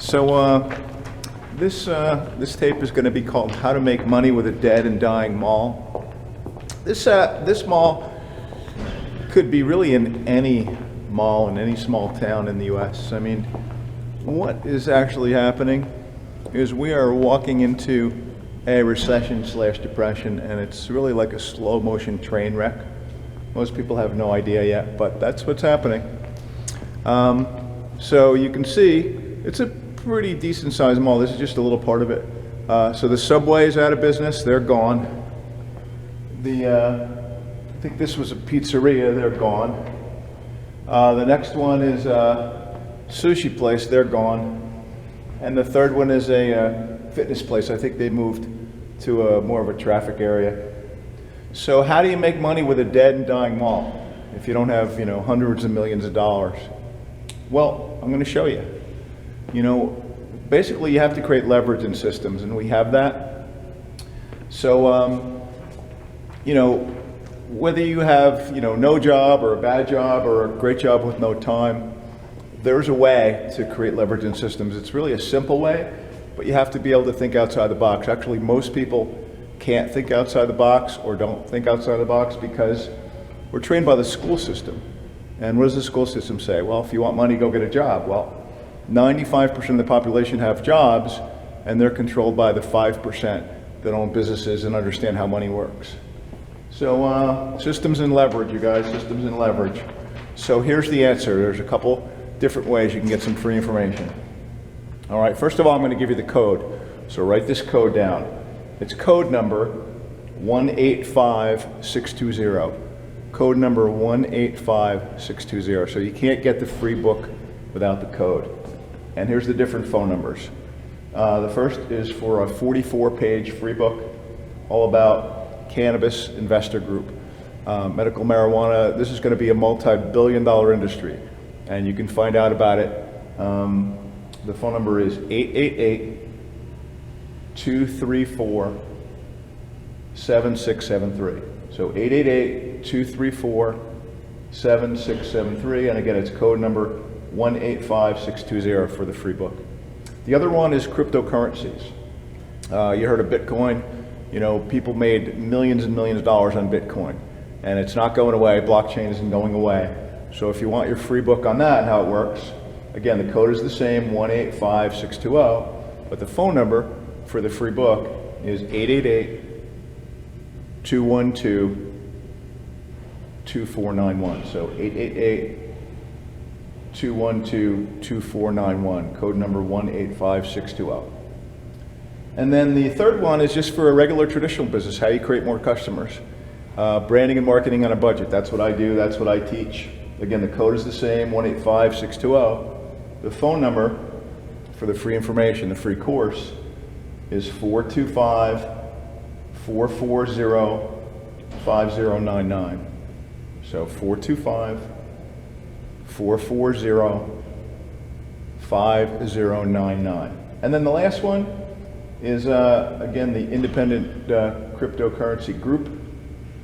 This tape is going to be called "How to Make Money with a Dead and Dying Mall." This mall could be really in any mall in any small town in the U.S. I mean, what is actually happening is we are walking into a recession/depression, and it's really like a slow motion train wreck. Most people have no idea yet, but that's what's happening. So you can see it's a pretty decent sized mall. This is just a little part of it. So the Subway is out of business, they're gone. I think this was a pizzeria, they're gone. The next one is a sushi place, they're gone. And the third one is a fitness place. I think they moved to more of a traffic area. So how do you make money with a dead and dying mall if you don't have, hundreds of millions of dollars? Well, I'm going to show you. Basically you have to create leverage in systems, and we have that. So, whether you have, no job or a bad job or a great job with no time, there's a way to create leverage in systems. It's really a simple way, but you have to be able to think outside the box. Actually, most people can't think outside the box or don't think outside the box because we're trained by the school system. And what does the school system say? Well, if you want money, go get a job. Well, 95% of the population have jobs, and they're controlled by the 5% that own businesses and understand how money works. So systems and leverage, you guys, systems and leverage. So here's the answer. There's a couple different ways you can get some free information. All right, first of all, I'm going to give you the code. So write this code down. It's code number 185620. Code number 185620. So you can't get the free book without the code. And here's the different phone numbers. The first is for a 44-page free book all about Cannabis investor group. Medical marijuana, this is going to be a multi-billion-dollar industry, and you can find out about it. The phone number is 888-234-7673. So 888-234-7673, and again, it's code number 185620 for the free book. The other one is cryptocurrencies. You heard of Bitcoin. People made millions and millions of dollars on Bitcoin, and it's not going away. Blockchain isn't going away. So if you want your free book on that and how it works, again, the code is the same, 185620, but the phone number for the free book is 888-212-2491. So 888-212-2491, code number 185620. And then the third one is just for a regular traditional business, how you create more customers. Branding and marketing on a budget, that's what I do, that's what I teach. Again, the code is the same, 185620. The phone number for the free information, the free course, is 425-440-5099. So 425-440-5099. And then the last one is, again, the independent cryptocurrency group.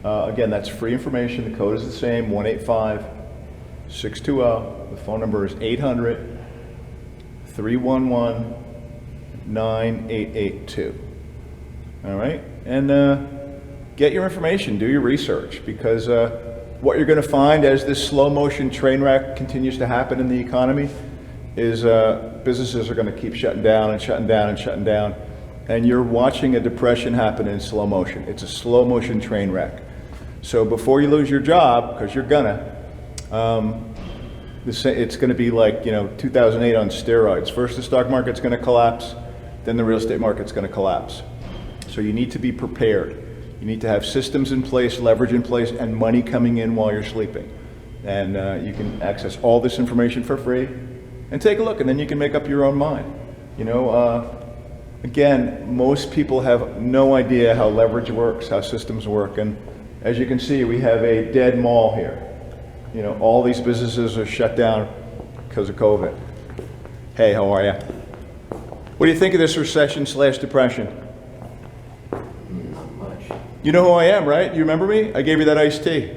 Again, that's free information. The code is the same, 185620. The phone number is 800-311-9882. All right? And get your information, do your research, because what you're going to find as this slow motion train wreck continues to happen in the economy is businesses are going to keep shutting down and shutting down and shutting down. And you're watching a depression happen in slow motion. It's a slow motion train wreck. So before you lose your job, because you're gonna, it's going to be like 2008 on steroids. First the stock market's going to collapse, then the real estate market's going to collapse. So you need to be prepared. You need to have systems in place, leverage in place, and money coming in while you're sleeping. And you can access all this information for free and take a look, and then you can make up your own mind. Again, most people have no idea how leverage works, how systems work, and as you can see, we have a dead mall here. All these businesses are shut down because of COVID. Hey, how are you? What do you think of this recession/depression? Not much. You know who I am, right? You remember me? I gave you that iced tea.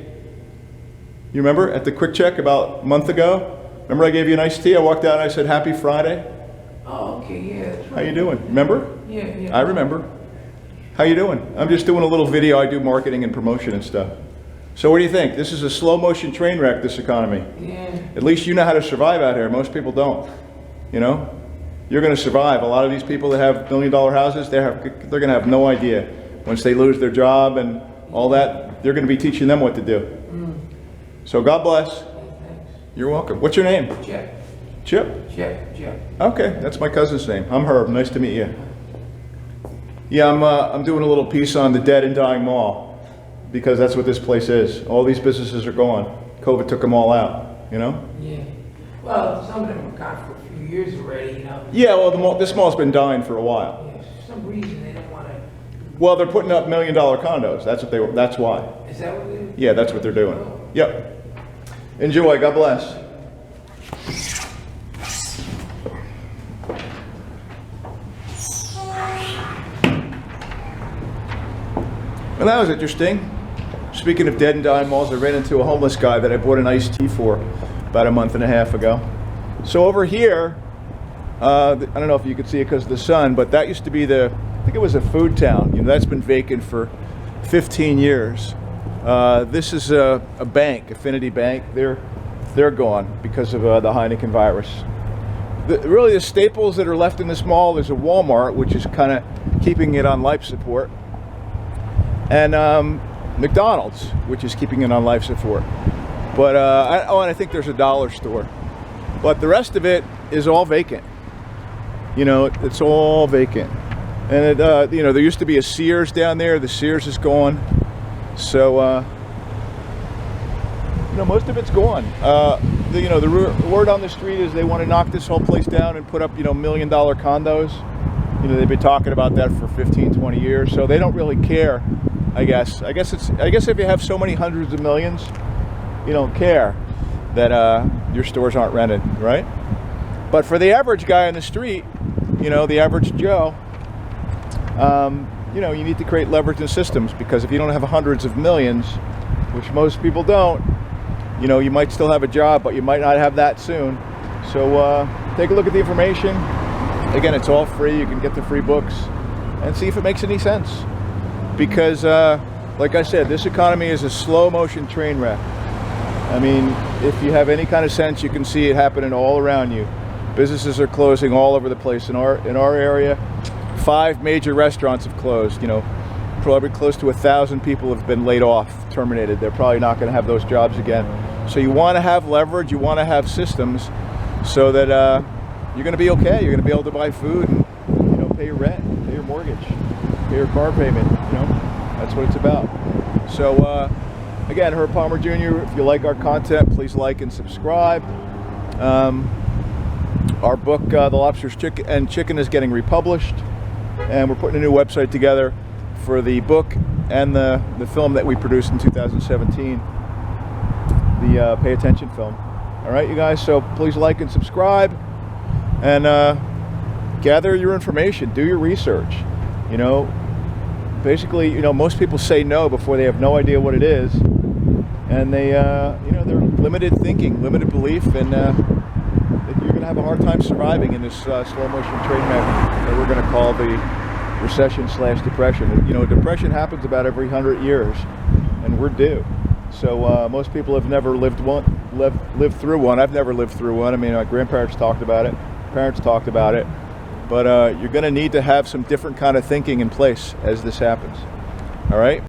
You remember at the Quick Check about a month ago? Remember I gave you an iced tea? I walked out and I said, "Happy Friday." Oh, okay, yeah. That's How right. you doing? Remember? Yeah. I remember. How you doing? I'm just doing a little video. I do marketing and promotion and stuff. So what do you think? This is a slow motion train wreck, this economy. Yeah. At least you know how to survive out here. Most people don't. You know? You're going to survive. A lot of these people that have $1 million houses, they're going to have no idea. Once they lose their job and all that, they're going to be teaching them what to do. So God bless. Yeah, thanks. You're welcome. What's your name? Jeff. Chip? Jeff. Okay, that's my cousin's name. I'm Herb. Nice to meet you. Yeah, I'm doing a little piece on the dead and dying mall because that's what this place is. All these businesses are gone. COVID took them all out, you know? Yeah. Well, some of them are gone for a few years already, you know. Yeah, well, this mall's been dying for a while. Yeah, for some reason they don't want to. Well, they're putting up $1 million condos. That's why. Is that what they? Yeah, that's what they're doing. Yep. Enjoy. God bless. Well, that was interesting. Speaking of dead and dying malls, I ran into a homeless guy that I bought an iced tea for about a month and a half ago. So over here, I don't know if you could see it because of the sun, but that used to be I think it was a food town. You know, that's been vacant for 15 years. This is a bank, Affinity Bank. They're gone because of the Heineken virus. Really, the staples that are left in this mall, there's a Walmart, which is kind of keeping it on life support, and McDonald's, which is keeping it on life support. But and I think there's a dollar store. But the rest of it is all vacant. You know, it's all vacant. And you know, there used to be a Sears down there. The Sears is gone. So you know, most of it's gone. You know, the word on the street is they want to knock this whole place down and put up, you know, $1 million condos. You know, they've been talking about that for 15, 20 years. So they don't really care, I guess. I guess if you have so many hundreds of millions, you don't care that your stores aren't rented, right? But for the average guy on the street, you know, the average Joe, you know, you need to create leverage and systems, because if you don't have hundreds of millions, which most people don't, you know, you might still have a job, but you might not have that soon. So take a look at the information. Again, it's all free. You can get the free books and see if it makes any sense. Because, like I said, this economy is a slow motion train wreck. I mean, if you have any kind of sense, you can see it happening all around you. Businesses are closing all over the place. In our area, 5 major restaurants have closed. You know, probably close to 1,000 people have been laid off, terminated. They're probably not going to have those jobs again. So you want to have leverage, you want to have systems, so that you're going to be okay. You're going to be able to buy food and, you know, pay your rent, pay your mortgage, pay your car payment. You know, that's what it's about. So again, Herb Palmer Jr., if you like our content, please like and subscribe. Our book, The Lobster's Chicken, is getting republished, and we're putting a new website together for the book and the film that we produced in 2017, the Pay Attention film. All right, you guys, so please like and subscribe, and gather your information, do your research. You know, basically, you know, most people say no before they have no idea what it is, and they, you know, they're limited thinking, limited belief, and you're going to have a hard time surviving in this slow motion train wreck that we're going to call the recession/depression. You know, depression happens about every 100 years, and we're due. So most people have never lived through one. I've never lived through one. I mean, my grandparents talked about it, parents talked about it, but you're going to need to have some different kind of thinking in place as this happens. All right.